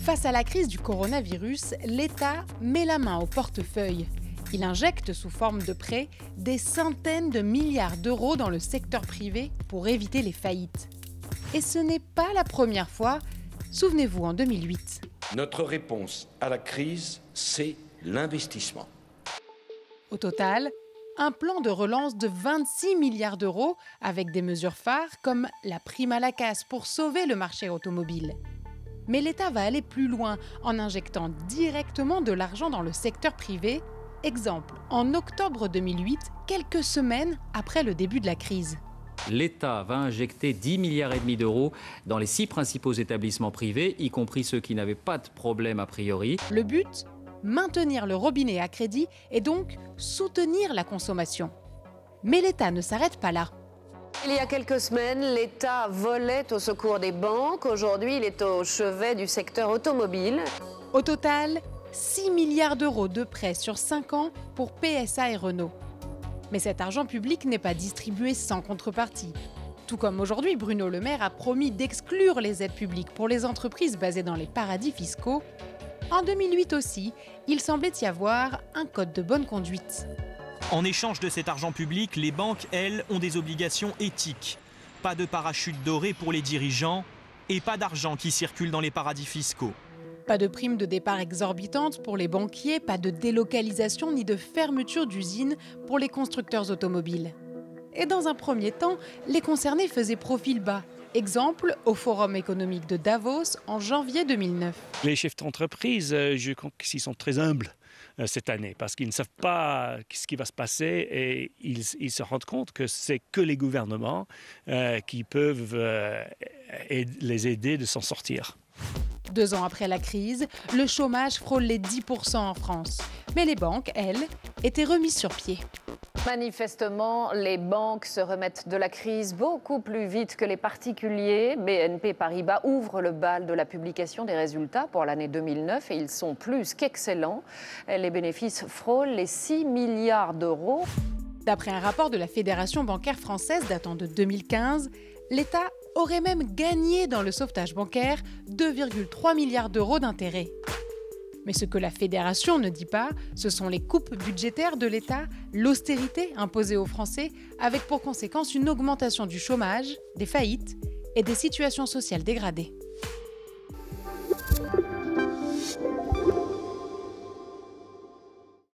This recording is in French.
Face à la crise du coronavirus, l'État met la main au portefeuille. Il injecte sous forme de prêts des centaines de milliards d'euros dans le secteur privé pour éviter les faillites. Et ce n'est pas la première fois. Souvenez-vous, en 2008. Notre réponse à la crise, c'est l'investissement. Au total, un plan de relance de 26 milliards d'euros avec des mesures phares comme la prime à la casse pour sauver le marché automobile. Mais l'État va aller plus loin en injectant directement de l'argent dans le secteur privé. Exemple, en octobre 2008, quelques semaines après le début de la crise. L'État va injecter 10,5 milliards d'euros dans les 6 principaux établissements privés, y compris ceux qui n'avaient pas de problème a priori. Le but ? Maintenir le robinet à crédit et donc soutenir la consommation. Mais l'État ne s'arrête pas là. Il y a quelques semaines, l'État volait au secours des banques. Aujourd'hui, il est au chevet du secteur automobile. Au total, 6 milliards d'euros de prêts sur 5 ans pour PSA et Renault. Mais cet argent public n'est pas distribué sans contrepartie. Tout comme aujourd'hui, Bruno Le Maire a promis d'exclure les aides publiques pour les entreprises basées dans les paradis fiscaux. En 2008 aussi, il semblait y avoir un code de bonne conduite. En échange de cet argent public, les banques, elles, ont des obligations éthiques. Pas de parachute doré pour les dirigeants et pas d'argent qui circule dans les paradis fiscaux. Pas de primes de départ exorbitantes pour les banquiers, pas de délocalisation ni de fermeture d'usines pour les constructeurs automobiles. Et dans un premier temps, les concernés faisaient profil bas. Exemple, au Forum économique de Davos en janvier 2009. Les chefs d'entreprise, je crois qu'ils sont très humbles cette année parce qu'ils ne savent pas ce qui va se passer et ils se rendent compte que c'est que les gouvernements qui peuvent les aider de s'en sortir. 2 ans après la crise, le chômage frôle les 10% en France. Mais les banques, elles, étaient remises sur pied. Manifestement, les banques se remettent de la crise beaucoup plus vite que les particuliers. BNP Paribas ouvre le bal de la publication des résultats pour l'année 2009 et ils sont plus qu'excellents. Les bénéfices frôlent les 6 milliards d'euros. D'après un rapport de la Fédération bancaire française datant de 2015, l'État aurait même gagné dans le sauvetage bancaire 2,3 milliards d'euros d'intérêts. Mais ce que la Fédération ne dit pas, ce sont les coupes budgétaires de l'État, l'austérité imposée aux Français, avec pour conséquence une augmentation du chômage, des faillites et des situations sociales dégradées.